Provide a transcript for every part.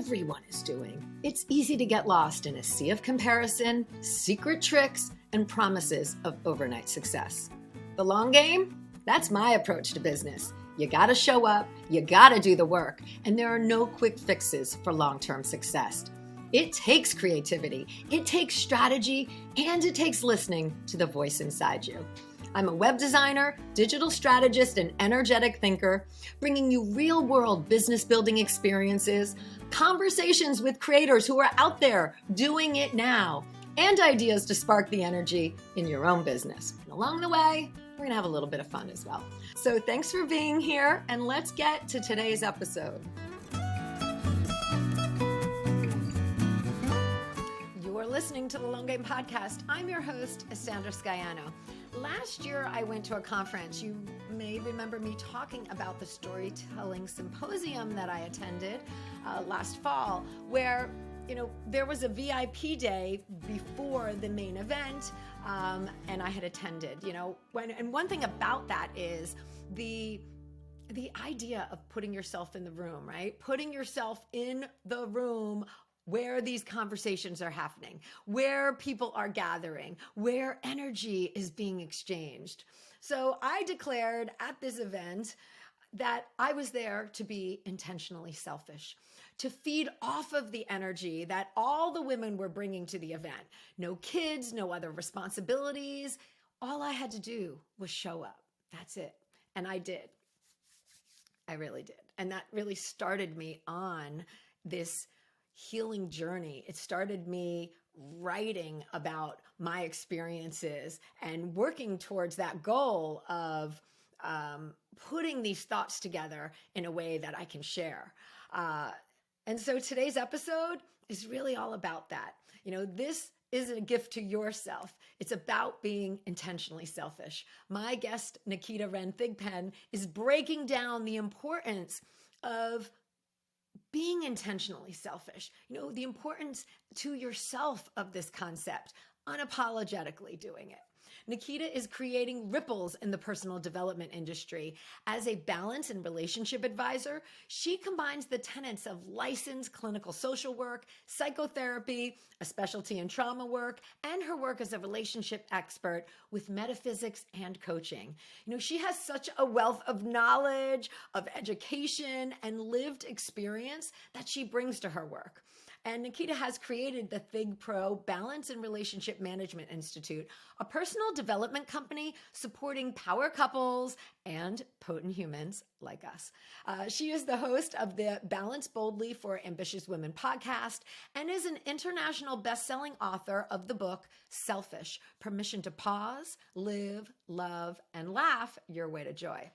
everyone is doing. It's easy to get lost in a sea of comparison, secret tricks, and promises of overnight success. The long game? That's my approach to business. You gotta show up, you gotta do the work, and there are no quick fixes for long-term success. It takes creativity, it takes strategy, and it takes listening to the voice inside you. I'm a web designer, digital strategist, and energetic thinker, bringing you real-world business building experiences, conversations with creators who are out there doing it now, and ideas to spark the energy in your own business. And along the way, we're gonna have a little bit of fun as well. So thanks for being here, and let's get to today's episode. You're listening to the Long Game Podcast. I'm your host, Sandra Scaiano. Last year, I went to a conference. You may remember me talking about the storytelling symposium that I attended last fall, where there was a VIP day before the main event, and I had attended. And one thing about that is the idea of putting yourself in the room, right? Putting yourself in the room where these conversations are happening, where people are gathering, where energy is being exchanged. So I declared at this event that I was there to be intentionally selfish, to feed off of the energy that all the women were bringing to the event. No kids, no other responsibilities. All I had to do was show up. That's it. And I did. I really did. And that really started me on this healing journey. It started me writing about my experiences and working towards that goal of putting these thoughts together in a way that I can share. And so today's episode is really all about that. This is a gift to yourself. It's about being intentionally selfish. My guest, Naketa Wren Thigpen, is breaking down the importance of being intentionally selfish, the importance to yourself of this concept, unapologetically doing it. Naketa is creating ripples in the personal development industry. As a balance and relationship advisor, she combines the tenets of licensed clinical social work, psychotherapy, a specialty in trauma work, and her work as a relationship expert with metaphysics and coaching. She has such a wealth of knowledge, of education, and lived experience that she brings to her work. And Naketa has created the Thig Pro Balance and Relationship Management Institute, a personal development company supporting power couples and potent humans like us. She is the host of the Balance Boldly for Ambitious Women podcast and is an international best-selling author of the book Selfish: Permission to Pause, Live, Love, and Laugh Your Way to Joy.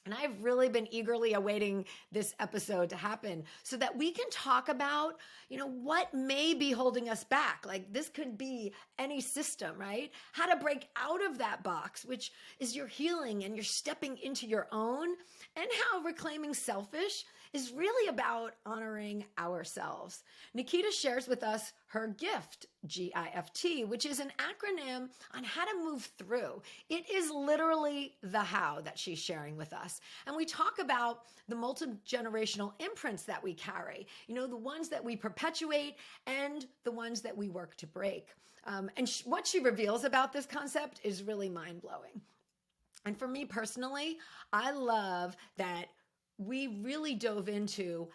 And I've really been eagerly awaiting this episode to happen so that we can talk about, what may be holding us back. Like this could be any system, right? How to break out of that box, which is your healing and you're stepping into your own, and how reclaiming selfish is really about honoring ourselves. Naketa shares with us her GIFT, GIFT, which is an acronym on how to move through. It is literally the how that she's sharing with us. And we talk about the multi-generational imprints that we carry, the ones that we perpetuate and the ones that we work to break. What she reveals about this concept is really mind-blowing. And for me personally, I love that we really dove into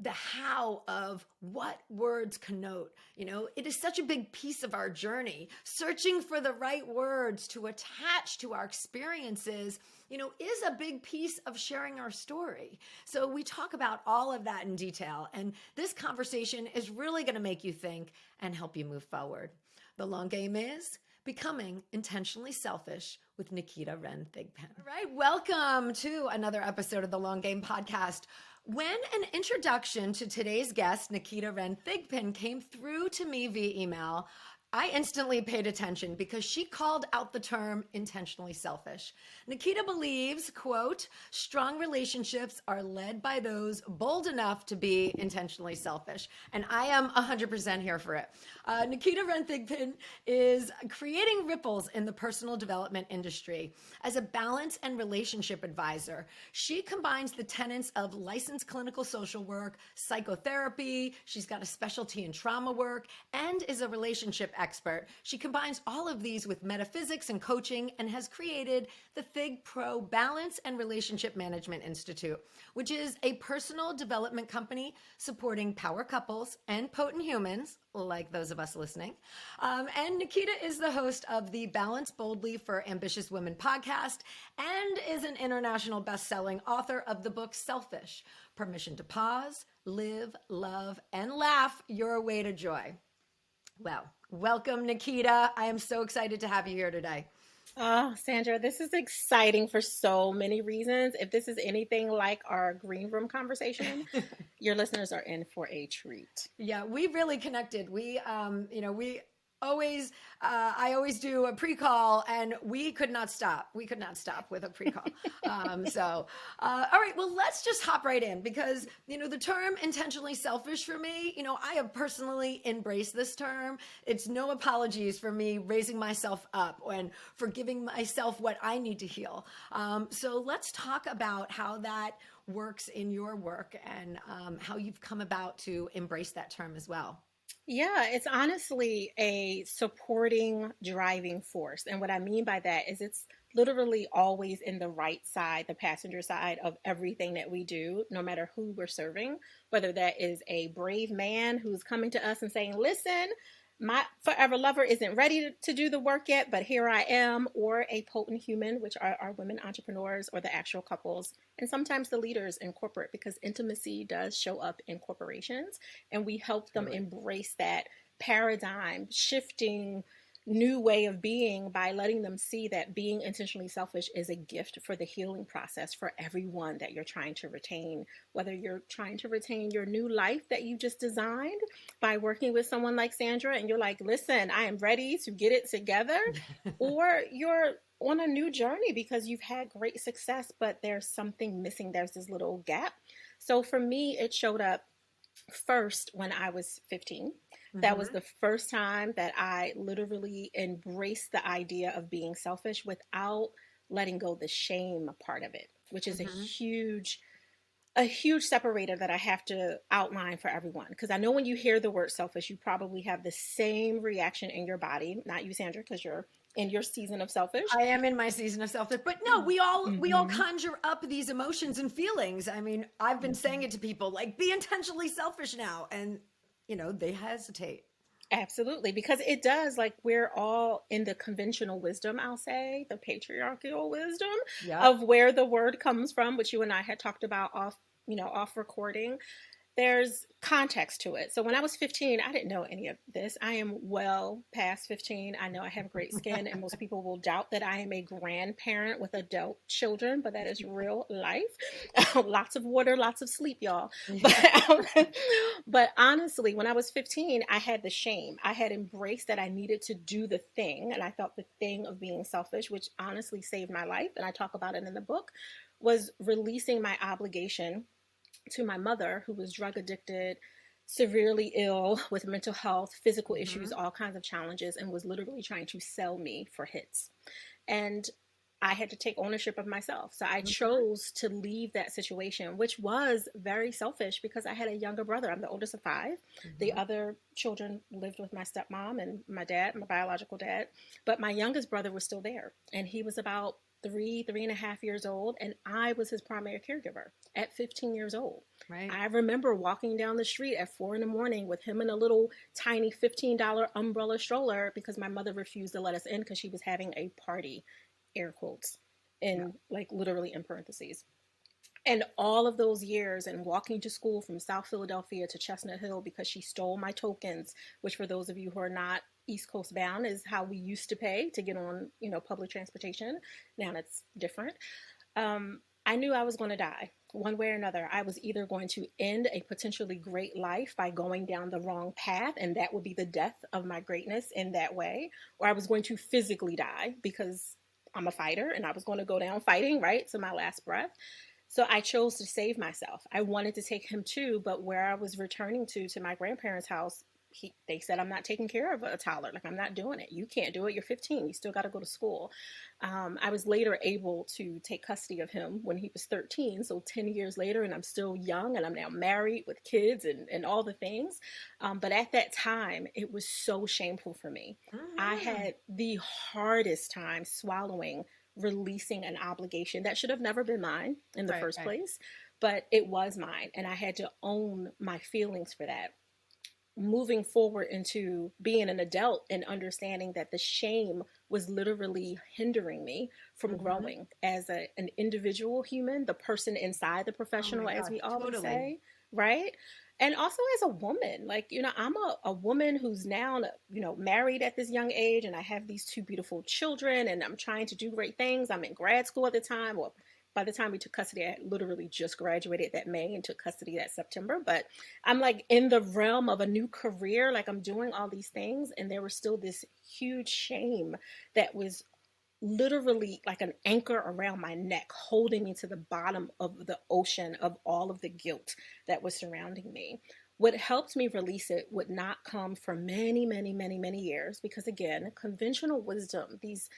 the how of what words connote. It is such a big piece of our journey. Searching for the right words to attach to our experiences, is a big piece of sharing our story. So we talk about all of that in detail. And this conversation is really going to make you think and help you move forward. The long game is becoming intentionally selfish with Naketa Wren Thigpen. All right, welcome to another episode of the Long Game Podcast. When an introduction to today's guest, Naketa Wren Thigpen, came through to me via email, I instantly paid attention because she called out the term intentionally selfish. Naketa believes, quote, strong relationships are led by those bold enough to be intentionally selfish. And I am 100% here for it. Naketa Renthigpen is creating ripples in the personal development industry. As a balance and relationship advisor, she combines the tenets of licensed clinical social work, psychotherapy, she's got a specialty in trauma work, and is a relationship expert. She combines all of these with metaphysics and coaching and has created the Fig Pro Balance and Relationship Management Institute, which is a personal development company supporting power couples and potent humans, like those of us listening. And Naketa is the host of the Balance Boldly for Ambitious Women podcast and is an international best-selling author of the book Selfish: Permission to Pause, Live, Love, and Laugh Your Way to Joy. Well, welcome, Naketa. I am so excited to have you here today. Oh, Sandra, this is exciting for so many reasons. If this is anything like our green room conversation, your listeners are in for a treat. Yeah, we really connected. We always, I always do a pre-call, and we could not stop. We could not stop with a pre-call. All right, well, let's just hop right in because, the term intentionally selfish for me, I have personally embraced this term. It's no apologies for me raising myself up and for giving myself what I need to heal. So let's talk about how that works in your work and how you've come about to embrace that term as well. Yeah, it's honestly a supporting driving force. And what I mean by that is it's literally always in the right side, the passenger side of everything that we do, no matter who we're serving, whether that is a brave man who's coming to us and saying, listen, my forever lover isn't ready to do the work yet, but here I am, or a potent human, which are our women entrepreneurs or the actual couples, and sometimes the leaders in corporate, because intimacy does show up in corporations, and we help them embrace that paradigm shifting new way of being by letting them see that being intentionally selfish is a gift for the healing process for everyone that you're trying to retain, whether you're trying to retain your new life that you just designed by working with someone like Sandra and you're like, listen, I am ready to get it together, or you're on a new journey because you've had great success, but there's something missing. There's this little gap. So for me, it showed up first when I was 15. That was the first time that I literally embraced the idea of being selfish without letting go the shame part of it, which is a huge separator that I have to outline for everyone. Because I know when you hear the word selfish, you probably have the same reaction in your body. Not you, Sandra, because you're in your season of selfish. I am in my season of selfish, but no, we all conjure up these emotions and feelings. I mean, I've been saying it to people like, be intentionally selfish now, and they hesitate. Absolutely, because it does, like, we're all in the conventional wisdom, I'll say, the patriarchal wisdom of where the word comes from, which you and I had talked about off recording. There's context to it. So when I was 15, I didn't know any of this. I am well past 15. I know I have great skin, and most people will doubt that I am a grandparent with adult children, but that is real life. Lots of water, lots of sleep, y'all. But honestly, when I was 15, I had the shame. I had embraced that I needed to do the thing, and I thought the thing of being selfish, which honestly saved my life, and I talk about it in the book, was releasing my obligation to my mother, who was drug addicted, severely ill with mental health, physical issues, all kinds of challenges, and was literally trying to sell me for hits. And I had to take ownership of myself. So I chose to leave that situation, which was very selfish because I had a younger brother. I'm the oldest of 5. The other children lived with my stepmom and my dad, my biological dad. But my youngest brother was still there. And he was about 3.5 years old, and I was his primary caregiver at 15 years old. Right. I remember walking down the street at 4 a.m. with him in a little tiny $15 umbrella stroller because my mother refused to let us in because she was having a party, air quotes, like literally in parentheses. And all of those years and walking to school from South Philadelphia to Chestnut Hill because she stole my tokens, which for those of you who are not East Coast bound is how we used to pay to get on, public transportation. Now it's different. I knew I was going to die. one way or another. I was either going to end a potentially great life by going down the wrong path, and that would be the death of my greatness in that way, or I was going to physically die because I'm a fighter and I was going to go down fighting, right? To my last breath. So I chose to save myself. I wanted to take him too, but where I was returning to my grandparents' house, they said, I'm not taking care of a toddler. Like, I'm not doing it. You can't do it. You're 15. You still got to go to school. I was later able to take custody of him when he was 13. So 10 years later, and I'm still young, and I'm now married with kids and all the things. But at that time, it was so shameful for me. I Mm-hmm. had the hardest time swallowing releasing an obligation that should have never been mine in the Right, first right. place, but it was mine. And I had to own my feelings for that. Moving forward into being an adult and understanding that the shame was literally hindering me from Mm-hmm. growing as an individual human, the person inside the Oh my professional, as God, we always totally. say, right? And also as a woman, like, I'm a woman who's now, married at this young age, and I have these two beautiful children, and I'm trying to do great things. I'm in grad school at the time. Well, by the time we took custody, I literally just graduated that May and took custody that September. But I'm like in the realm of a new career, like I'm doing all these things, and there was still this huge shame that was literally like an anchor around my neck, holding me to the bottom of the ocean of all of the guilt that was surrounding me. What helped me release it would not come for many, many, many, many years, because again, conventional wisdom, these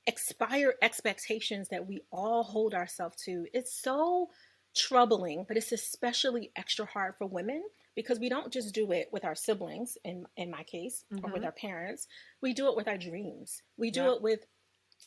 expired expectations that we all hold ourselves to, it's so troubling, but it's especially extra hard for women because we don't just do it with our siblings, in my case, or with Mm-hmm. our parents. We do it with our dreams. We do Yep. it with,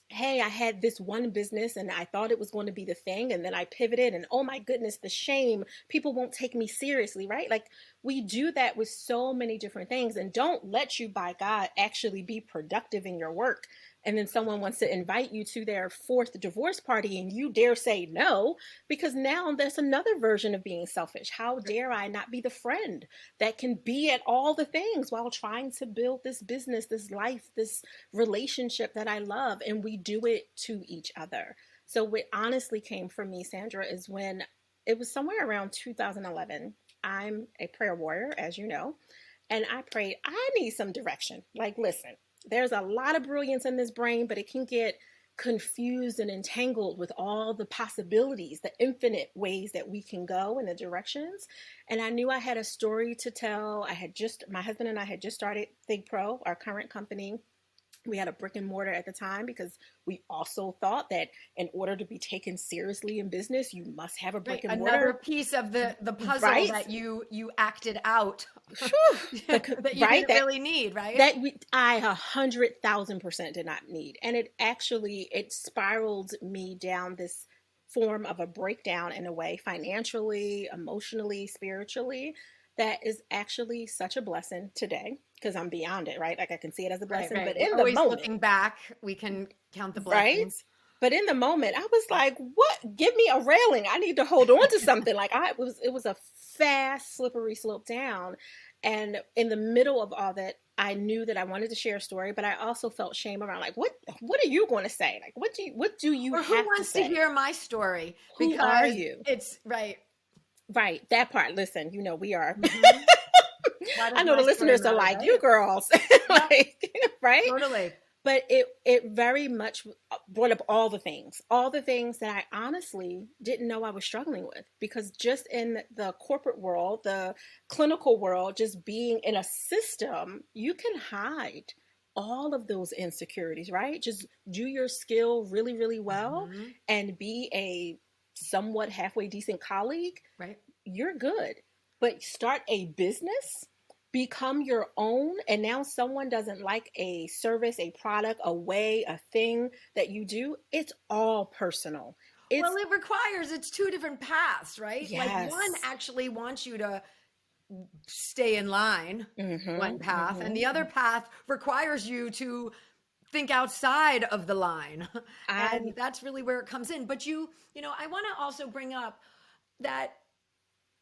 hey, I had this one business and I thought it was going to be the thing. And then I pivoted and oh my goodness, the shame, people won't take me seriously, right? Like we do that with so many different things, and don't let you, by God, actually be productive in your work. And then someone wants to invite you to their fourth divorce party and you dare say no, because now there's another version of being selfish. How dare I not be the friend that can be at all the things while trying to build this business, this life, this relationship that I love, and we do it to each other. So what honestly came from me, Sandra, is when it was somewhere around 2011. I'm a prayer warrior, as you know, and I prayed, I need some direction. Like, listen, there's a lot of brilliance in this brain, but it can get confused and entangled with all the possibilities, the infinite ways that we can go in the directions. And I knew I had a story to tell. My husband and I had just started Think Pro, our current company. We had a brick and mortar at the time because we also thought that in order to be taken seriously in business, you must have a Right. brick and Another mortar, piece of the puzzle right? that you acted out Whew, that you right? didn't really need, right? I 100,000% did not need, and it spiraled me down this form of a breakdown in a way, financially, emotionally, spiritually, that is actually such a blessing today because I'm beyond it, right? Like I can see it as a Right, blessing, right. but We're in the always moment, looking back. We can count the right? blessings. But in the moment, I was like, "What? Give me a railing. I need to hold on to something." Like it was a fast, slippery slope down. And in the middle of all that, I knew that I wanted to share a story, but I also felt shame around like, what are you going to say? Like, what do you Or who have to wants to say? hear my story? Who are Because you? it's right. Right, that part. Listen, we are. Hmm. Why I does know my the story listeners are matter, like, you right? girls, Yep, like, right? totally. But it very much brought up all the things that I honestly didn't know I was struggling with, because just in the corporate world, the clinical world, just being in a system, you can hide all of those insecurities, right? Just do your skill really, really well Hmm. and be a somewhat halfway decent colleague, Right. you're good. But start a business, become your own, and now someone doesn't like a service, a product, a way, a thing that you do, it's all personal. Well, It's it's two different paths, right? Like one yes. actually wants you to stay in line, one Mhm. path, and the other Mhm. path requires you to think outside of the line. And I that's really where it comes in. But I want to also bring up that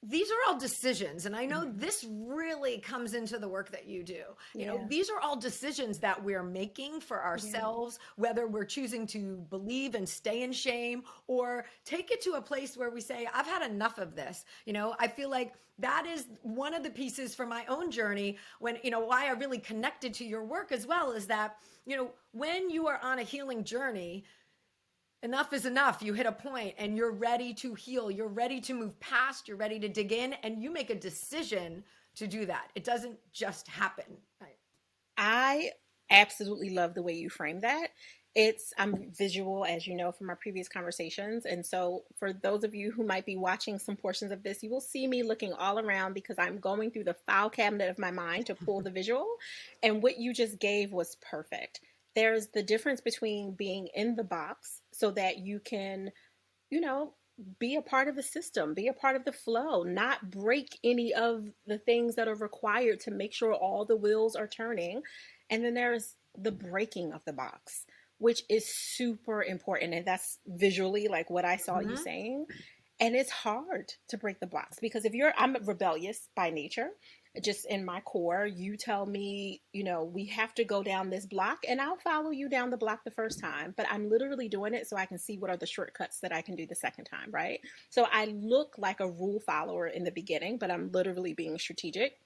these are all decisions. And I know this really comes into the work that you do. You know, Yeah. these are all decisions that we're making for Yeah. ourselves, whether we're choosing to believe and stay in shame or take it to a place where we say, I've had enough of this. You know, I feel like that is one of the pieces for my own journey when, you know, why I really connected to your work as well is that, you know, when you are on a healing journey, enough is enough. You hit a point and you're ready to heal. You're ready to move past. You're ready to dig in and you make a decision to do that. It doesn't just happen. Right. I absolutely love the way you frame that. I'm visual, as you know from our previous conversations. And so, for those of you who might be watching some portions of this, you will see me looking all around because I'm going through the file cabinet of my mind to pull the visual. And what you just gave was perfect. There's the difference between being in the box so that you can, you know, be a part of the system, be a part of the flow, not break any of the things that are required to make sure all the wheels are turning. And then there's the breaking of the box, which is super important. And that's visually like what I saw you Mm-hmm. saying. And it's hard to break the box because I'm rebellious by nature, just in my core. You tell me, you know, we have to go down this block and I'll follow you down the block the first time, but I'm literally doing it so I can see what are the shortcuts that I can do the second time, right? So I look like a rule follower in the beginning, but I'm literally being strategic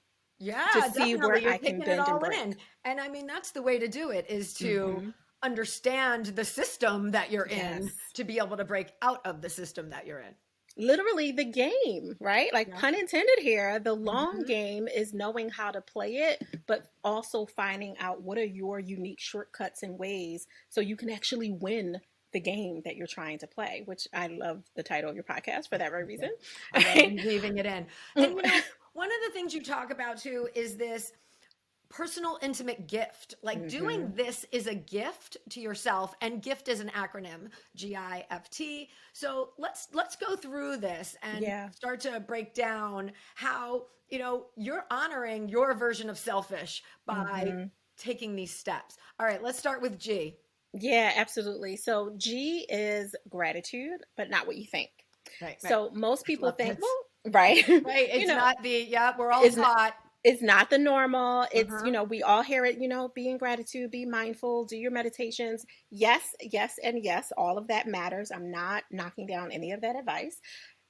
to Yeah, see where definitely. You're I can taking it bend and all break. in. And I mean, that's the way to do it is to Mm-hmm. understand the system that you're in Yes. to be able to break out of the system that you're in. Literally the game, right? Like, Yeah. pun intended here. The long Mm-hmm. game is knowing how to play it, but also finding out what are your unique shortcuts and ways so you can actually win the game that you're trying to play, which I love the title of your podcast for that very Yeah. reason. I love Right? weaving it in. And you know, one of the things you talk about too is this personal intimate gift. Like Mm-hmm. doing this is a gift to yourself and gift is an acronym, GIFT. So let's go through this and Yeah. start to break down how, you know, you're honoring your version of selfish by Mm-hmm. taking these steps. All right, let's start with G. Yeah, absolutely. So G is gratitude, but not what you think. Right, right. So most I people love think, this. well, right, Right. you It's know, not the, yeah, we're all it's taught. it's not the normal. It's, Uh-huh. we all hear it, be in gratitude, be mindful, do your meditations. Yes, yes, and yes, all of that matters. I'm not knocking down any of that advice.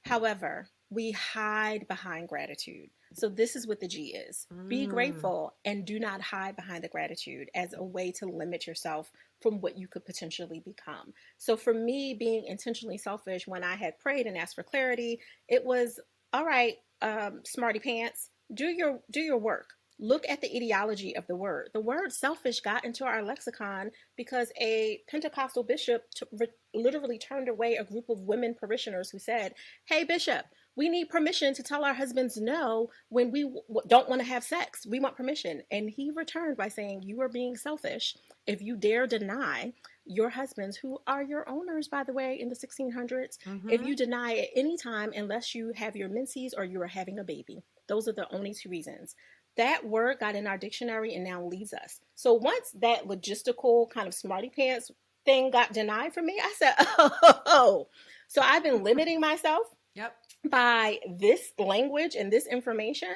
However, we hide behind gratitude. So this is what the G is. Be Mm. grateful and do not hide behind the gratitude as a way to limit yourself from what you could potentially become. So for me, being intentionally selfish, when I had prayed and asked for clarity, it was all right, smarty pants, do your work. Look at the etiology of the word. The word selfish got into our lexicon because a Pentecostal bishop literally turned away a group of women parishioners who said, "Hey, bishop, we need permission to tell our husbands no when we don't want to have sex. We want permission." And he returned by saying, "You are being selfish if you dare deny your husbands, who are your owners, by the way, in the 1600s, if Mm-hmm. you deny at any time unless you have your menses or you are having a baby. Those are the only two reasons." That word got in our dictionary and now leaves us. So once that logistical kind of smarty pants thing got denied for me, I said, oh. So I've been limiting myself Yep. by this language and this information.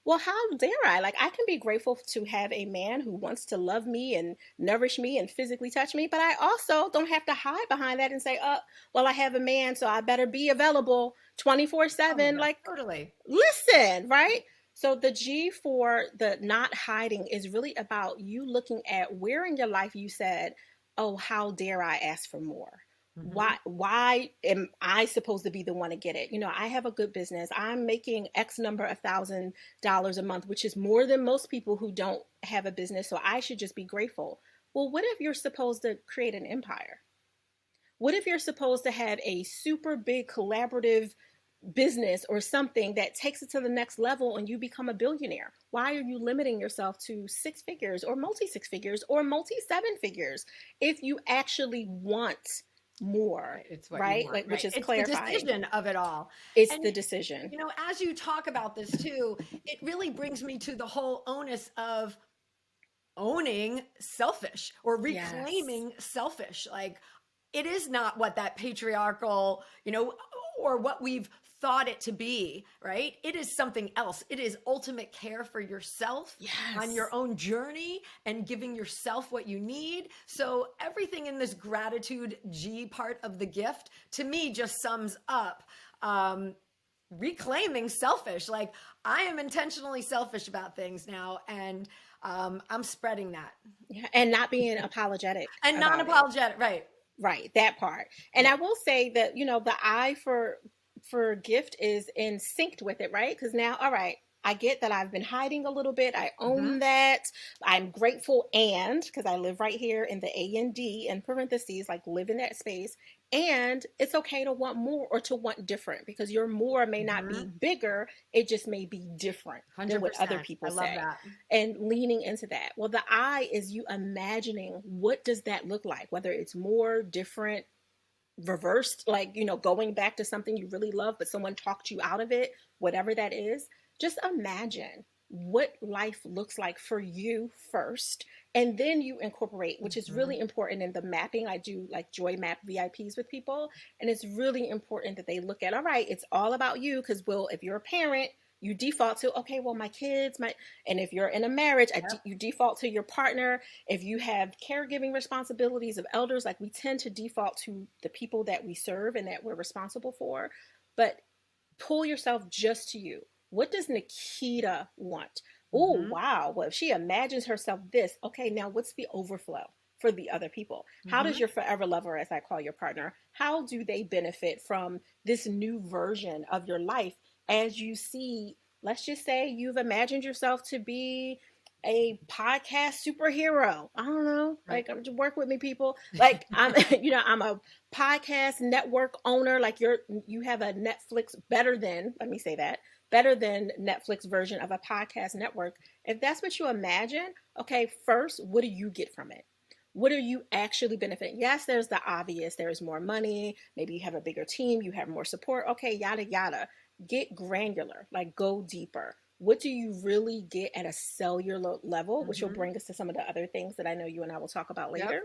Well, how dare I? Like, I can be grateful to have a man who wants to love me and nourish me and physically touch me, but I also don't have to hide behind that and say, well, I have a man, so I better be available Oh my 24/7. God. Like, Totally. listen, right? So the G for the not hiding is really about you looking at where in your life you said, "Oh, how dare I ask for more? Mm-hmm. Why am I supposed to be the one to get it? I have a good business. I'm making X number of $1,000 a month, which is more than most people who don't have a business. So I should just be grateful." Well, what if you're supposed to create an empire? What if you're supposed to have a super big collaborative business or something that takes it to the next level and you become a billionaire? Why are you limiting yourself to six figures or multi six figures or multi seven figures if you actually want more, Right. It's what you right? want, Like, which right? is It's the clarifying. decision of it all. It's And, the decision. you know, as you talk about this too, it really brings me to the whole onus of owning selfish or Yes. reclaiming selfish. Like, it is not what that patriarchal, you know, or what we've thought it to be, right? It is something else. It is ultimate care for yourself on Yes. your own journey and giving yourself what you need. So everything in this gratitude G part of the gift to me just sums up reclaiming selfish. Like, I am intentionally selfish about things now, and I'm spreading that. Yeah. And not being apologetic And about it. non-apologetic, right? Right, that part. And Yeah. I will say that, the I for gift is in sync with it, right? Because now, all right, I get that I've been hiding a little bit. I own that. I'm grateful, and because I live right here in the A and D in parentheses, like live in that space. And it's okay to want more or to want different, because your more may not be bigger, it just may be different than what other 100%. people I love say. that. And leaning into that. Well, the I is you imagining what does that look like, whether it's more, different, reversed, like, going back to something you really love, but someone talked you out of it, whatever that is. Just imagine what life looks like for you first. And then you incorporate, which is really important in the mapping. I do like joy map VIPs with people. And it's really important that they look at, all right, it's all about you. Because, well, if you're a parent, you default to, okay, well, my kids, and if you're in a marriage, you default to your partner. If you have caregiving responsibilities of elders, like, we tend to default to the people that we serve and that we're responsible for. But pull yourself just to you. What does Naketa want? Oh, wow. Well, if she imagines herself this, okay, now what's the overflow for the other people? How does your forever lover, as I call your partner, how do they benefit from this new version of your life as you see, let's just say you've imagined yourself to be a podcast superhero. I don't know. Right. Like, work with me, people. Like, I'm, I'm a podcast network owner. Like, you have a Netflix let me say that, better than Netflix version of a podcast network. If that's what you imagine, okay, first, what do you get from it? What are you actually benefiting? Yes, there's the obvious. There's more money. Maybe you have a bigger team. You have more support. Okay, yada, yada. Get granular, like, go deeper. What do you really get at a cellular level, which will bring us to some of the other things that I know you and I will talk about later. Yep.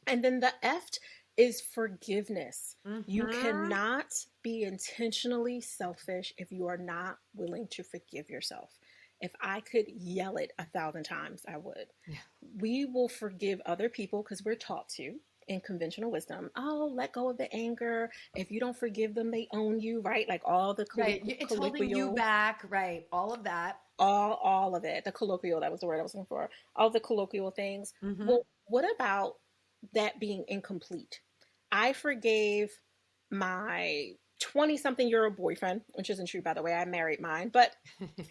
And then the F is forgiveness. You cannot be intentionally selfish if you are not willing to forgive yourself. If I could yell it 1,000 times, I would. Yeah. We will forgive other people because we're taught to in conventional wisdom. Oh, let go of the anger. If you don't forgive them, they own you, right? Like all the Right. It's holding you back, right? All of that. All of it. The colloquial, that was the word I was looking for. All the colloquial things. Well, what about that being incomplete? I forgave my 20-something-year-old boyfriend, which isn't true, by the way. I married mine. But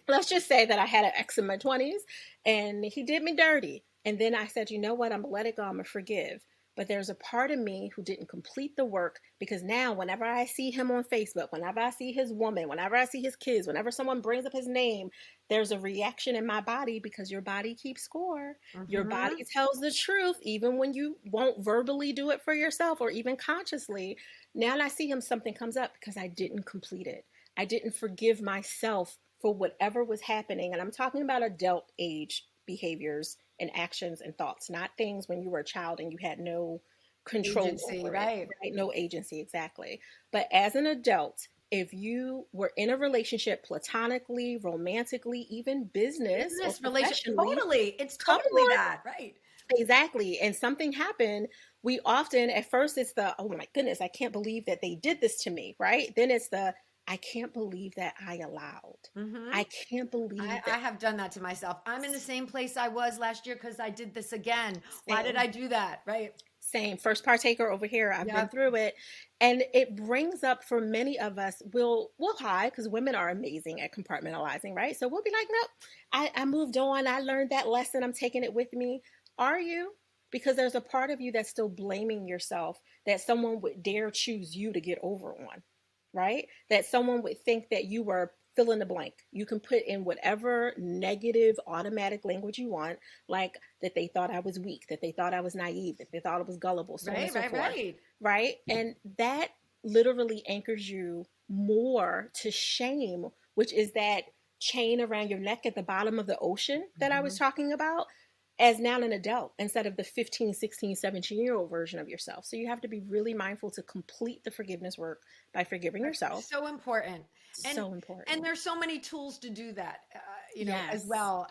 let's just say that I had an ex in my 20s and he did me dirty. And then I said, you know what? I'm going to let it go. I'm going to forgive. But there's a part of me who didn't complete the work, because now whenever I see him on Facebook, whenever I see his woman, whenever I see his kids, whenever someone brings up his name, there's a reaction in my body, because your body keeps score. Your body tells the truth, even when you won't verbally do it for yourself or even consciously. Now I see him, something comes up because I didn't complete it. I didn't forgive myself for whatever was happening. And I'm talking about adult age behaviors and actions and thoughts, not things when you were a child and you had no control Agency, over right? Right? No agency, exactly. But as an adult, if you were in a relationship platonically, romantically, even business or relationship, professionally, totally. It's totally that, right? Exactly. And something happened. We often, at first, it's the, oh my goodness, I can't believe that they did this to me, right? Then it's the, I can't believe that I allowed. I can't believe I have done that to myself. I'm in the same place I was last year because I did this again. Why did I do that? Right. Same. First partaker over here. I've been through it. And it brings up, for many of us, we'll hide, because women are amazing at compartmentalizing, right? So we'll be like, nope, I moved on. I learned that lesson. I'm taking it with me. Are you? Because there's a part of you that's still blaming yourself that someone would dare choose you to get over on, right? That someone would think that you were fill in the blank. You can put in whatever negative automatic language you want, like that they thought I was weak, that they thought I was naive, that they thought I was gullible, so on and so forth. Right? And that literally anchors you more to shame, which is that chain around your neck at the bottom of the ocean that I was talking about. as now an adult instead of the 15, 16, 17-year-old version of yourself. So you have to be really mindful to complete the forgiveness work by forgiving yourself. So important. So And important. there's so many tools to do that, as Yes. well.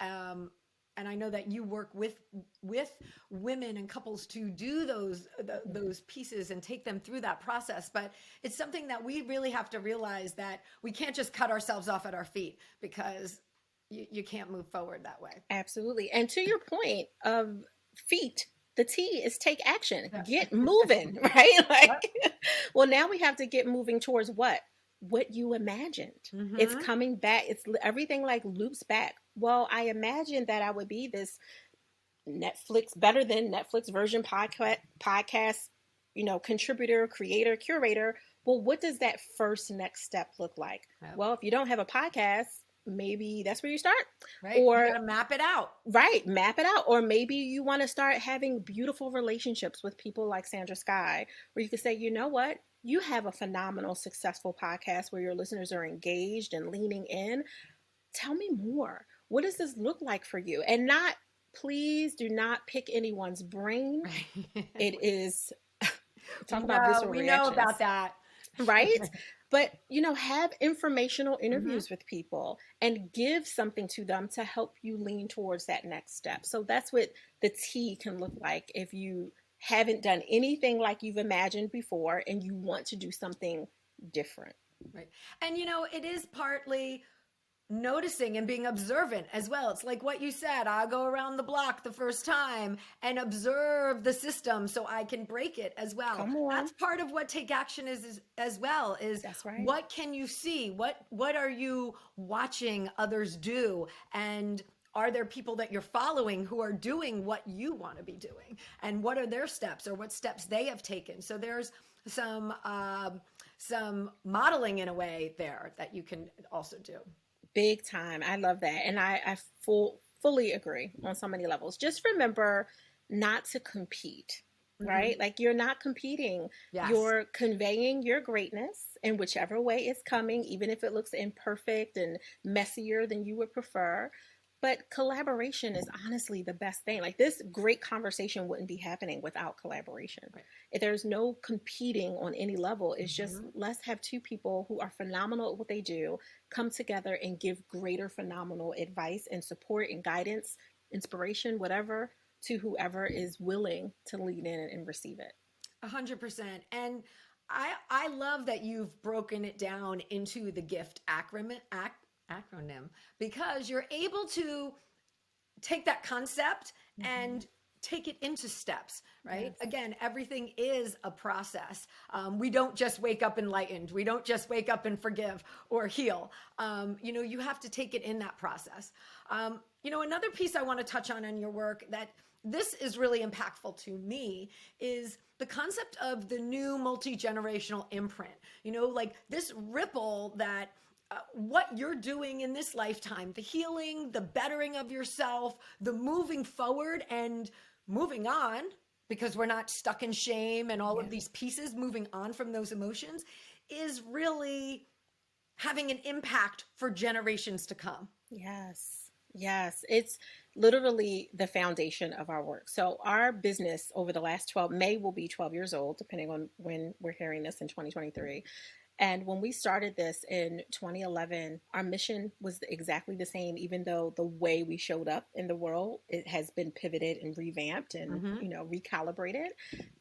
And I know that you work with women and couples to do those pieces and take them through that process. But it's something that we really have to realize, that we can't just cut ourselves off at our feet, because you can't move forward that way. Absolutely. And to your point of feet, the T is take action, Yeah. get moving, right? Yep. Like, well, now we have to get moving towards what? What you imagined. It's Mm-hmm. coming back. It's everything like loops back. Well, I imagined that I would be this Netflix, better than Netflix version podcast, contributor, creator, curator. Well, what does that first next step look like? Yep. Well, if you don't have a podcast, maybe that's where you start. Right. You Or got to map it out. right, map it out. Or maybe you want to start having beautiful relationships with people like Sandra Sky, where you can say, you know what? You have a phenomenal, successful podcast where your listeners are engaged and leaning in. Tell me more. What does this look like for you? And not, please do not pick anyone's brain. Right. It is, We talk about know, visceral we know reactions, about that. right? But, have informational Mm-hmm. interviews with people and give something to them to help you lean towards that next step. So that's what the T can look like if you haven't done anything like you've imagined before and you want to do something different. Right. And it is partly noticing and being observant as well. It's like what you said, I'll go around the block the first time and observe the system so I can break it as well. Come on. That's part of what take action is as well, is That's right. what can you see? What are you watching others do? And are there people that you're following who are doing what you want to be doing? And what are their steps, or what steps they have taken? So there's some modeling in a way there that you can also do. Big time. I love that. And I fully agree on so many levels. Just remember not to compete, right? Mm-hmm. Like, you're not competing. Yes. You're conveying your greatness in whichever way it's coming, even if it looks imperfect and messier than you would prefer. But collaboration is honestly the best thing. Like, this great conversation wouldn't be happening without collaboration. Right. If there's no competing on any level, it's just, Mm-hmm. let's have two people who are phenomenal at what they do come together and give greater phenomenal advice and support and guidance, inspiration, whatever, to whoever is willing to lean in and receive it. 100%. And I love that you've broken it down into the GIFT acronym, because you're able to take that concept and take it into steps, right? Yes. Again, everything is a process. We don't just wake up enlightened. We don't just wake up and forgive or heal. You have to take it in that process. Another piece I want to touch on in your work that this is really impactful to me is the concept of the new multi-generational imprint. Like this ripple that what you're doing in this lifetime, the healing, the bettering of yourself, the moving forward and moving on, because we're not stuck in shame and all of these pieces, moving on from those emotions, is really having an impact for generations to come. Yes. Yes. It's literally the foundation of our work. So our business over the last May will be 12 years old, depending on when we're hearing this in 2023. And when we started this in 2011, our mission was exactly the same, even though the way we showed up in the world, it has been pivoted and revamped and, recalibrated.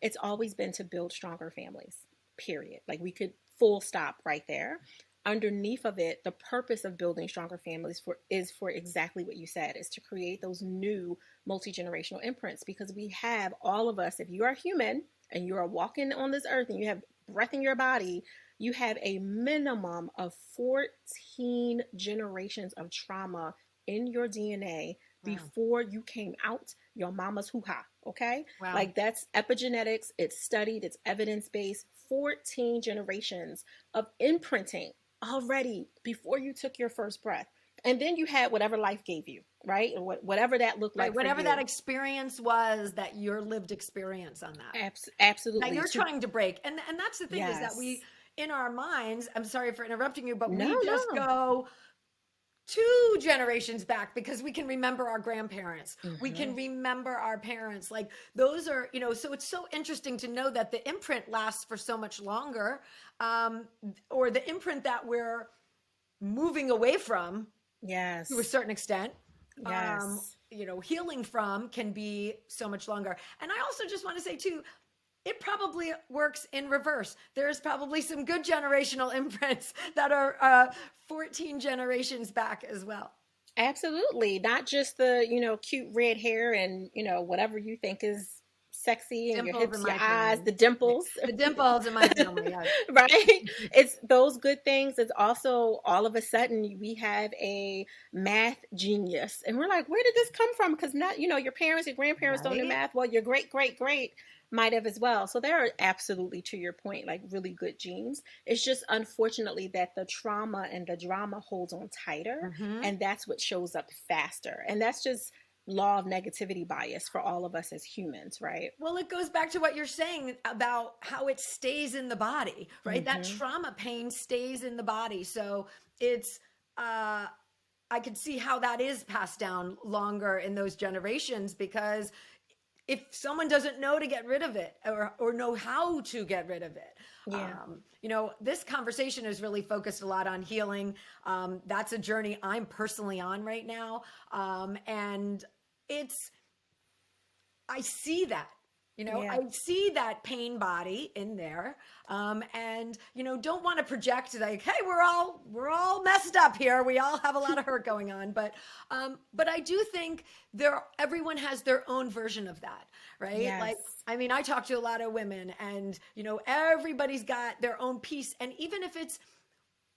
It's always been to build stronger families, period. Like, we could full stop right there. Underneath of it, the purpose of building stronger families is for exactly what you said, is to create those new multi-generational imprints, because we have, all of us, if you are human and you are walking on this earth and you have breath in your body, you have a minimum of 14 generations of trauma in your DNA before you came out your mama's hoo-ha, okay? Wow. Like, that's epigenetics, it's studied, it's evidence-based. 14 generations of imprinting already before you took your first breath. And then you had whatever life gave you, right? Or whatever that looked like. Whatever that experience was, that your lived experience on that. Absolutely. That you're trying to break. And that's the thing, is that we, in our minds, I'm sorry for interrupting you, but we just go, two generations back, because we can remember our grandparents, we can Hmm. remember our parents, like those are, so it's so interesting to know that the imprint lasts for so much longer, um, or the imprint that we're moving away from to a Yes. certain extent, Yes. healing from can be so much longer. And I also just want to say too, it probably works in reverse. There's probably some good generational imprints that are 14 generations back as well. Absolutely. Not just the, cute red hair and, whatever you think is sexy and your Dimples in hips, your my eyes, family. the dimples. The dimples in my family, yes. Right? It's those good things. It's also all of a sudden we have a math genius. And we're like, where did this come from? Because not, your parents, your grandparents don't do Right? math. Well, your great, great, great might have as well. So there are absolutely, to your point, like really good genes. It's just unfortunately that the trauma and the drama holds on tighter, Hmm. and that's what shows up faster. And that's just law of negativity bias for all of us as humans, right? Well, it goes back to what you're saying about how it stays in the body, right? That Mm-hmm. trauma pain stays in the body. So it's, uh, I could see how that is passed down longer in those generations, because if someone doesn't know to get rid of it, or know how to get rid of it, Yeah. this conversation is really focused a lot on healing. That's a journey I'm personally on right now. And it's, I see that. Yeah. I see that pain body in there, and don't want to project like, "Hey, we're all messed up here. We all have a lot of hurt going on." But I do think everyone has their own version of that, right? Like, Yes. I mean, I talk to a lot of women, and everybody's got their own piece, and even if it's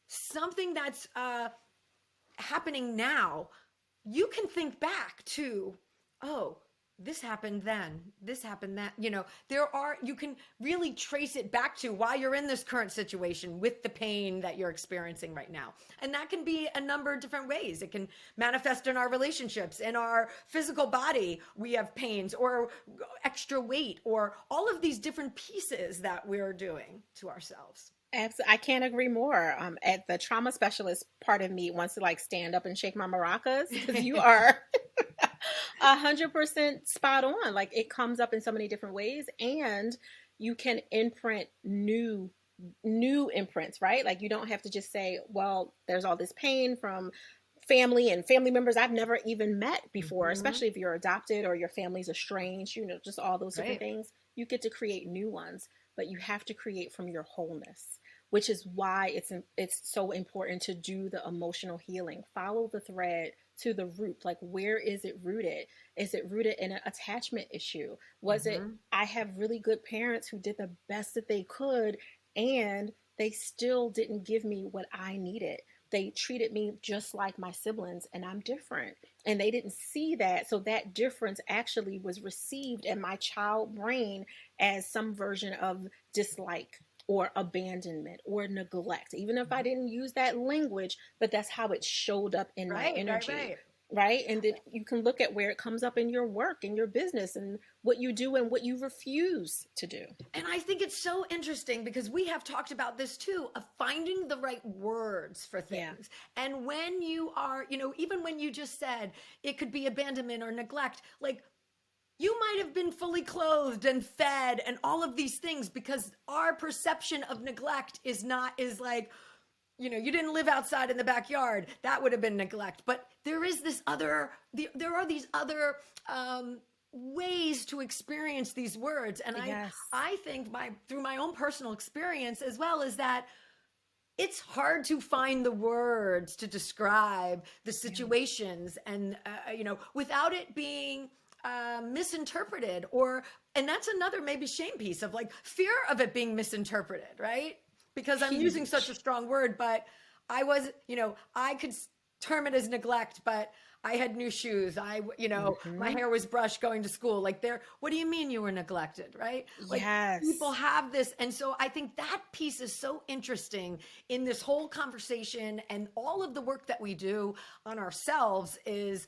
something that's happening now, you can think back to, oh, this happened then, this happened that, you can really trace it back to why you're in this current situation with the pain that you're experiencing right now. And that can be a number of different ways. It can manifest in our relationships, in our physical body. We have pains or extra weight, or all of these different pieces that we're doing to ourselves. Absolutely. I can't agree more. At the trauma specialist part of me wants to like stand up and shake my maracas because you are 100% spot on. Like it comes up in so many different ways, and you can imprint new imprints, right? Like you don't have to just say, well, there's all this pain from family and family members I've never even met before, Hmm. especially if you're adopted or your family's estranged, just all those different Right. things. You get to create new ones, but you have to create from your wholeness, which is why it's so important to do the emotional healing. Follow the thread to the root. Like, where is it rooted? Is it rooted in an attachment issue? Was it, Hmm. I have really good parents who did the best that they could, and they still didn't give me what I needed. They treated me just like my siblings, and I'm different. And they didn't see that. So that difference actually was received in my child brain as some version of dislike or abandonment or neglect, even if I didn't use that language, but that's how it showed up in my Right, right, energy. right. Right. And then you can look at where it comes up in your work and your business and what you do and what you refuse to do. And I think it's so interesting because we have talked about this too, of finding the right words for Yeah. things. And when you are, even when you just said it could be abandonment or neglect, like, you might have been fully clothed and fed and all of these things, because our perception of neglect is like, you didn't live outside in the backyard. That would have been neglect. But there is there are these other ways to experience these words. And I, Yes. I think through my own personal experience as well, is that it's hard to find the words to describe the Yeah. situations, and without it being misinterpreted, and that's another maybe shame piece of, like, fear of it being misinterpreted, right? Because I'm using such a Huge. strong word, but I could term it as neglect, but I had new shoes. My Hmm. hair was brushed going to school. Like, what do you mean you were neglected, right? Like, people Yes. have this. And so I think that piece is so interesting in this whole conversation, and all of the work that we do on ourselves is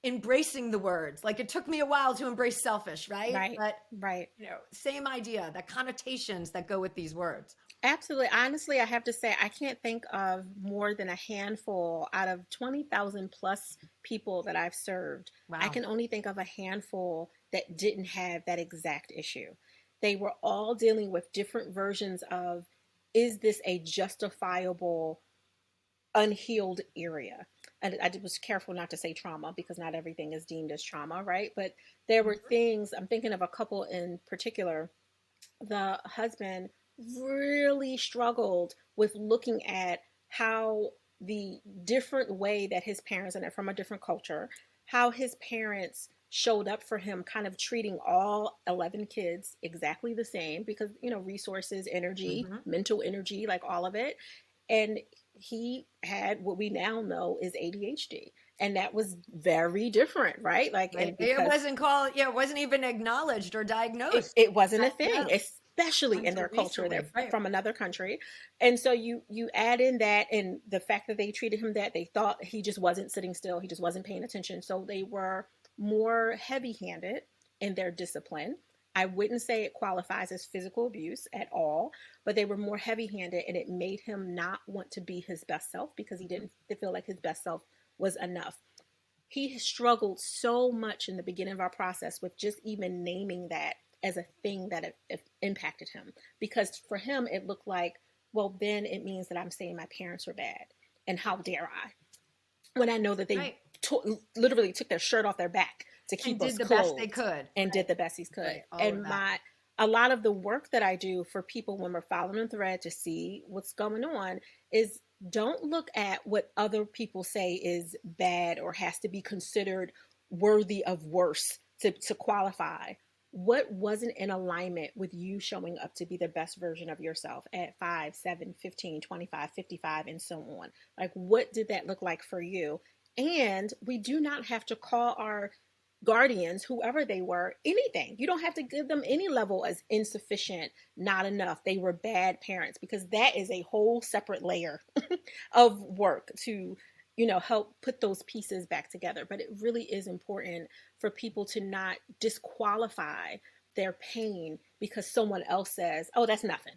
embracing the words. Like, it took me a while to embrace selfish, right? Right. But Right. same idea, the connotations that go with these words. Absolutely. Honestly, I have to say, I can't think of more than a handful out of 20,000 plus people that I've served. I Wow. can only think of a handful that didn't have that exact issue. They were all dealing with different versions of, is this a justifiable unhealed area? And I was careful not to say trauma because not everything is deemed as trauma, right? But there were Mhm. things, I'm thinking of a couple in particular. The husband really struggled with looking at how the different way that his parents, and they're from a different culture, how his parents showed up for him, kind of treating all 11 kids exactly the same because, resources, energy, Mhm. mental energy, like all of it. And he had what we now know is ADHD. And that was very different, right? Like, Right. and It because wasn't called, yeah, it wasn't even acknowledged or diagnosed. it wasn't a Yeah, thing, especially in until their culture. recently. They're Right. from another country. And so you add in that, and the fact that they treated him, that they thought he just wasn't sitting still, he just wasn't paying attention. So they were more heavy handed in their discipline. I wouldn't say it qualifies as physical abuse at all, but they were more heavy handed, and it made him not want to be his best self because he didn't feel like his best self was enough. He struggled so much in the beginning of our process with just even naming that as a thing that it impacted him, because for him it looked like, well, then it means that I'm saying my parents were bad, and how dare I, when I know that they Right. literally took their shirt off their back to And keep us did the best they clothed could. and did Right. the best he could. Right. All of And that. a lot of the work that I do for people when we're following a thread to see what's going on is, don't look at what other people say is bad or has to be considered worthy of worse to qualify. What wasn't in alignment with you showing up to be the best version of yourself at 5, 7, 15, 25, 55, and so on? Like, what did that look like for you? And we do not have to call our guardians, whoever they were, anything. You don't have to give them any level as insufficient, not enough, they were bad parents, because that is a whole separate layer of work to, help put those pieces back together. But it really is important for people to not disqualify their pain because someone else says, oh, that's nothing.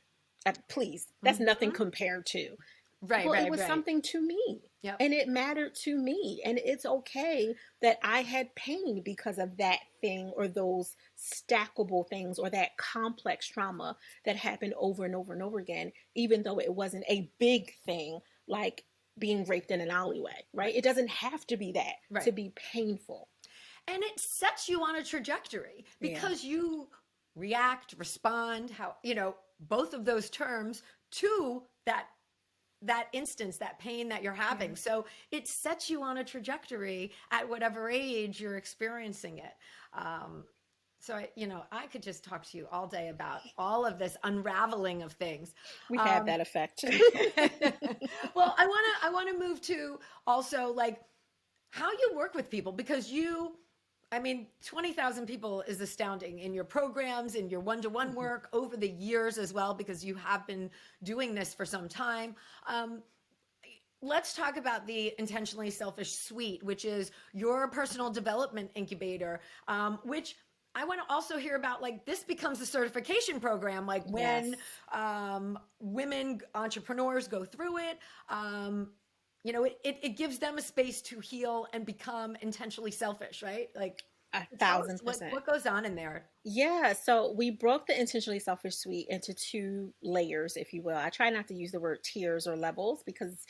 Please, that's nothing Hmm. compared to. Right. Well, it Right. was Right. something to me, Yep. and it mattered to me. And it's okay that I had pain because of that thing, or those stackable things, or that complex trauma that happened over and over and over again, even though it wasn't a big thing like being raped in an alleyway, right? Right. It doesn't have to be that to Right. be painful. And it sets you on a trajectory Yeah. because you react, respond, how, both of those terms to that instance, that pain that you're Yeah. having. So it sets you on a trajectory at whatever age you're experiencing it. Um, so I could just talk to you all day about all of this unraveling of things. We have Um, that effect. well, I want to move to also like how you work with people because I mean, 20,000 people is astounding in your programs, in your one to one work over the years as well, because you have been doing this for some time. Um, let's talk about the Intentionally Selfish Suite, which is your personal development incubator, which I want to also hear about. Like, this becomes a certification program, like Yes. when women entrepreneurs go through it. It gives them a space to heal and become intentionally selfish, right? Like, A tell us thousand what percent. what goes on in there. Yeah, so we broke the Intentionally Selfish Suite into two layers, if you will. I try not to use the word tiers or levels because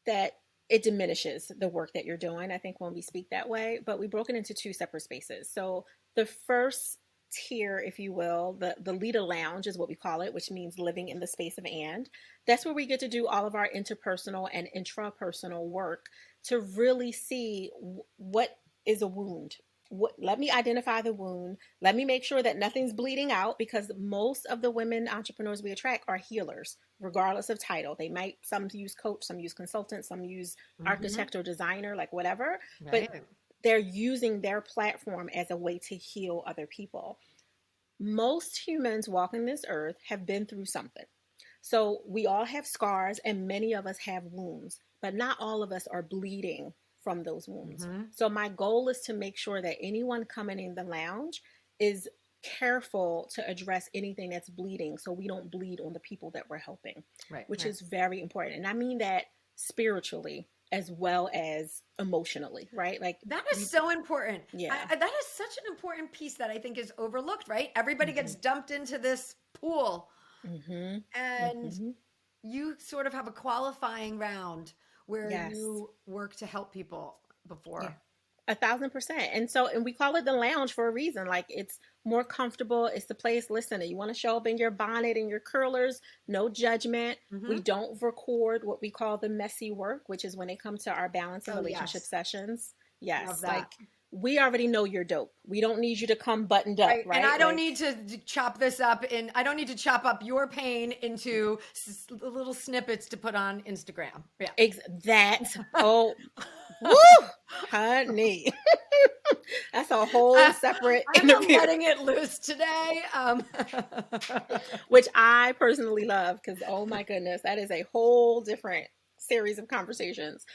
that it diminishes the work that you're doing, I think, when we speak that way. But we broke it into two separate spaces. So the first tier, if you will, the leader lounge is what we call it, which means living in the space of and. That's where we get to do all of our interpersonal and intrapersonal work to really see what is a wound. Let me identify the wound. Let me make sure that nothing's bleeding out, because most of the women entrepreneurs we attract are healers, regardless of title. They might, some use coach, some use consultant, some use Hmm. architect or designer, like whatever, but Right. they're using their platform as a way to heal other people. Most humans walking this earth have been through something. So we all have scars, and many of us have wounds, but not all of us are bleeding from those wounds. Hmm. So my goal is to make sure that anyone coming in the lounge is careful to address anything that's bleeding so we don't bleed on the people that we're helping, Right, which right. is very important. And I mean that spiritually as well as emotionally, right? Like That is we, so important. yeah. That is such an important piece that I think is overlooked, right? Everybody Hmm. gets dumped into this pool, Hmm. and Hmm. you sort of have a qualifying round where Yes. you work to help people Yeah. before. 1,000%. And so, and we call it the lounge for a reason. Like it's more comfortable. It's the place, listen, you want to show up in your bonnet and your curlers, no judgment. We Hmm. don't record what we call the messy work, which is when it comes to our balance and Oh, relationship yes. sessions. Love Yes. that. Like we already know you're dope. We don't need you to come buttoned up, Right. And right? I don't Like need to chop this up I don't need to chop up your pain into little snippets to put on Instagram. Yeah. that. Oh, woo, honey. That's a whole I, separate I'm interview. letting it loose today. Which I personally love because, oh my goodness, that is a whole different series of conversations.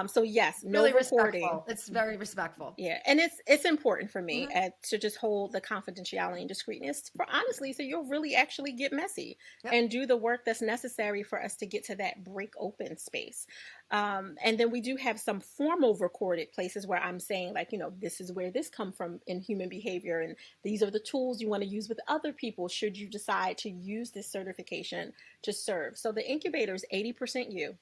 So yes, no Really recording. respectful. It's very respectful. Yeah, and it's important for me Hmm. to just hold the confidentiality and discreetness for honestly, so you'll really actually get messy Yep. and do the work that's necessary for us to get to that break open space. And then we do have some formal recorded places where I'm saying like, this is where this come from in human behavior, and these are the tools you want to use with other people should you decide to use this certification to serve. So the incubator is 80% you.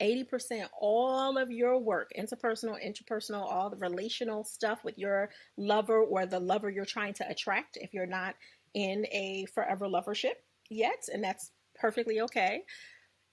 80% all of your work, interpersonal, interpersonal, all the relational stuff with your lover or the lover you're trying to attract if you're not in a forever lovership yet, and that's perfectly okay.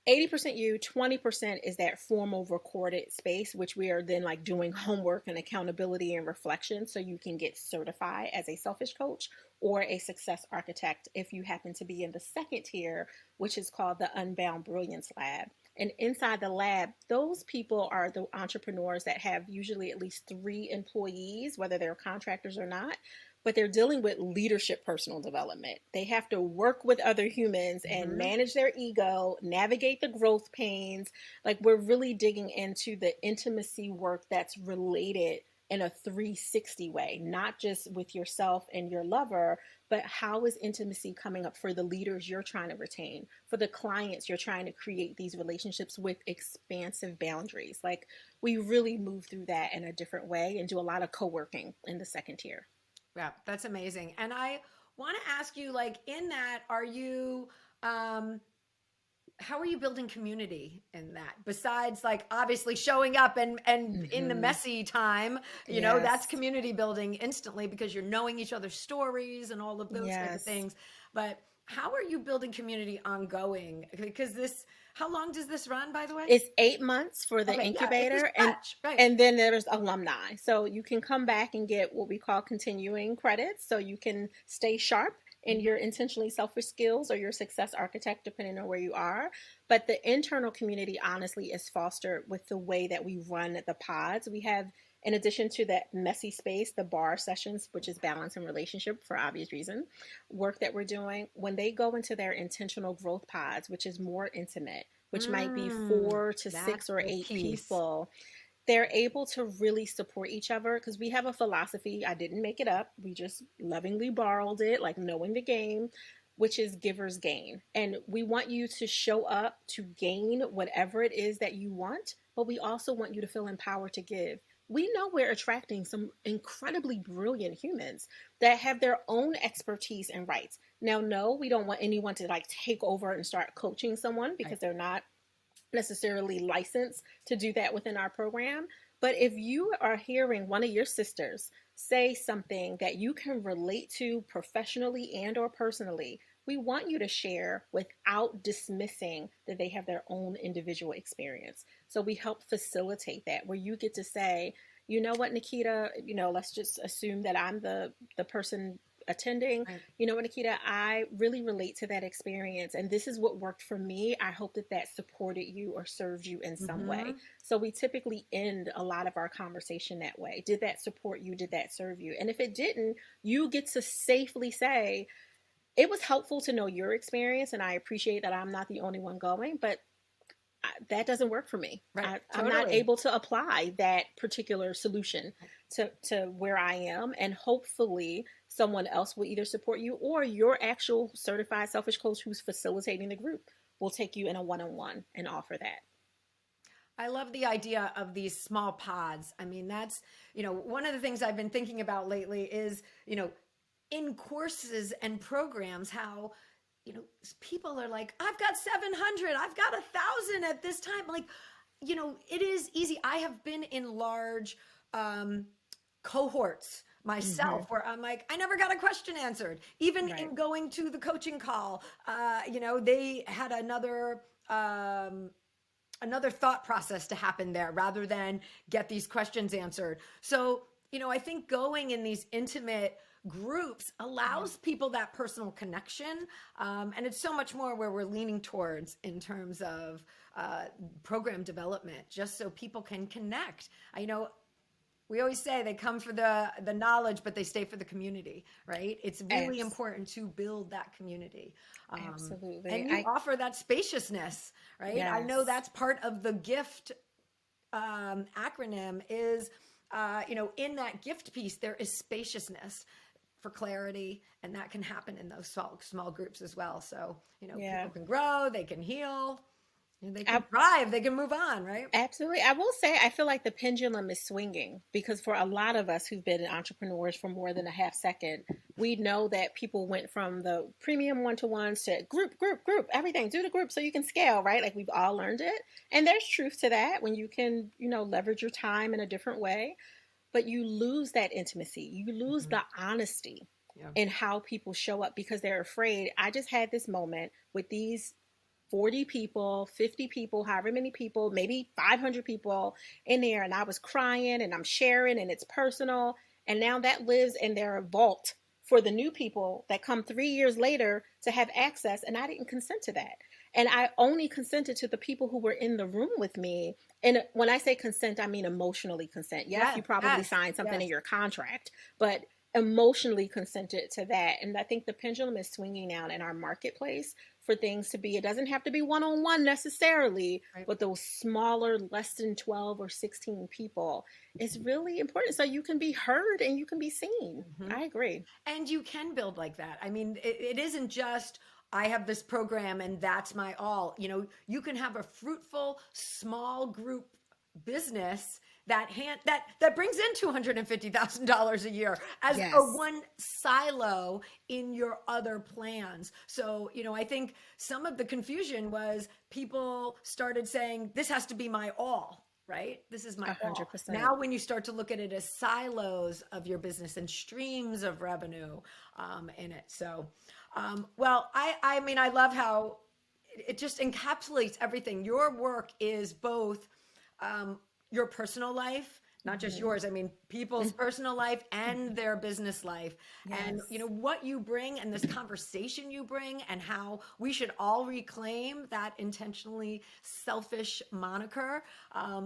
80% you, 20% is that formal recorded space, which we are then like doing homework and accountability and reflection so you can get certified as a selfish coach or a success architect if you happen to be in the second tier, which is called the Unbound Brilliance Lab. And inside the lab, those people are the entrepreneurs that have usually at least 3 employees, whether they're contractors or not, but they're dealing with leadership personal development. They have to work with other humans and Hmm. manage their ego, navigate the growth pains. Like we're really digging into the intimacy work that's related in a 360 way, not just with yourself and your lover, but how is intimacy coming up for the leaders you're trying to retain, for the clients you're trying to create these relationships with expansive boundaries. Like we really move through that in a different way and do a lot of co-working in the second tier. Yeah, that's amazing. And I want to ask you, like, in that, um, how are you building community in that? Besides, like, obviously showing up and in the Mm-hmm. messy time, that's Yes. community building instantly because you're knowing each other's stories and all of those type of Yes. things. But how are you building community ongoing? Because how long does this run, by the way? It's 8 months for the Okay, yeah, it's a incubator, and stretch, right? and then there's alumni. So you can come back and get what we call continuing credits. So you can stay sharp in Hmm. your intentionally selfish skills or your success architect, depending on where you are. But the internal community, honestly, is fostered with the way that we run the pods. We have, in addition to that messy space, the bar sessions, which is balance and relationship for obvious reason, work that we're doing. When they go into their intentional growth pods, which is more intimate, which might be Mm, 4 to 6 that's or the 8 piece. people, they're able to really support each other because we have a philosophy. I didn't make it up. We just lovingly borrowed it, like knowing the game, which is givers gain. And we want you to show up to gain whatever it is that you want, but we also want you to feel empowered to give. We know we're attracting some incredibly brilliant humans that have their own expertise and rights. Now, no, we don't want anyone to like take over and start coaching someone Right. because they're not necessarily licensed to do that within our program. But if you are hearing one of your sisters say something that you can relate to professionally and or personally, we want you to share without dismissing that they have their own individual experience. So we help facilitate that where you get to say, you know what, Naketa, let's just assume that I'm the person attending. Right. You know what, Naketa, I really relate to that experience, and this is what worked for me. I hope that that supported you or served you in some way. Hmm. So we typically end a lot of our conversation that way. Did that support you? Did that serve you? And if it didn't, you get to safely say, it was helpful to know your experience, and I appreciate that I'm not the only one going, but that doesn't work for me. Right. I'm not able to apply that particular solution to where I am. And hopefully someone else will either support you, or your actual certified selfish coach who's facilitating the group will take you in a one-on-one and offer that. I love the idea of these small pods. I mean, that's, one of the things I've been thinking about lately is, in courses and programs, how, people are like, I've got 700, I've got 1,000 at this time. Like, it is easy. I have been in large cohorts myself, where I'm like, I never got a question answered. Even in going to the coaching call, they had another thought process to happen there rather than get these questions answered. So, I think going in these intimate groups allows people that personal connection. And it's so much more where we're leaning towards in terms of program development, just so people can connect. We always say they come for the knowledge, but they stay for the community, right? It's really important to build that community. Absolutely. And you offer that spaciousness, right? Yes. I know that's part of the GIFT acronym is, in that GIFT piece, there is spaciousness for clarity, and that can happen in those small groups as well. So, people can grow, they can heal. They can thrive, they can move on, right? Absolutely. I will say, I feel like the pendulum is swinging, because for a lot of us who've been entrepreneurs for more than a half second, we know that people went from the premium one-to-ones to group, everything, do the group so you can scale, right? Like, we've all learned it. And there's truth to that when you can, leverage your time in a different way, but you lose that intimacy. You lose the honesty in how people show up, because they're afraid. I just had this moment with these 40 people, 50 people, however many people, maybe 500 people in there. And I was crying and I'm sharing and it's personal. And now that lives in their vault for the new people that come 3 years later to have access. And I didn't consent to that. And I only consented to the people who were in the room with me. And when I say consent, I mean emotionally consent. Yes, you probably signed something in your contract, but emotionally consented to that. And I think the pendulum is swinging now in our marketplace for things to be, it doesn't have to be one-on-one necessarily, but those smaller, less than 12 or 16 people is really important, so you can be heard and you can be seen. I agree. And you can build like that. I mean, it isn't just, I have this program and that's my all. You can have a fruitful small group business that brings in $250,000 a year as a one silo in your other plans. So, I think some of the confusion was people started saying, this has to be my all, right? This is my 100%. All. Now, when you start to look at it as silos of your business and streams of revenue in it. So, I mean, I love how it just encapsulates everything. Your work is both your personal life, not just yours. I mean, people's personal life and their business life. And, what you bring and this conversation you bring and how we should all reclaim that intentionally selfish moniker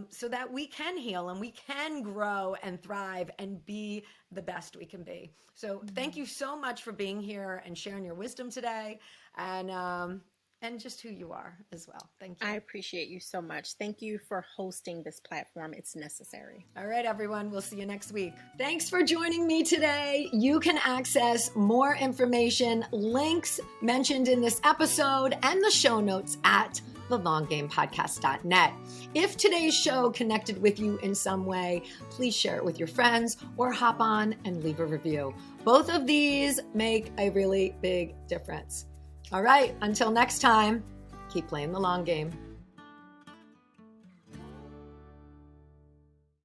so that we can heal and we can grow and thrive and be the best we can be. So thank you so much for being here and sharing your wisdom today. And just who you are as well. Thank you. I appreciate you so much. Thank you for hosting this platform. It's necessary. All right, everyone. We'll see you next week. Thanks for joining me today. You can access more information, links mentioned in this episode, and the show notes at thelonggamepodcast.net. If today's show connected with you in some way, please share it with your friends or hop on and leave a review. Both of these make a really big difference. All right, until next time, keep playing the long game.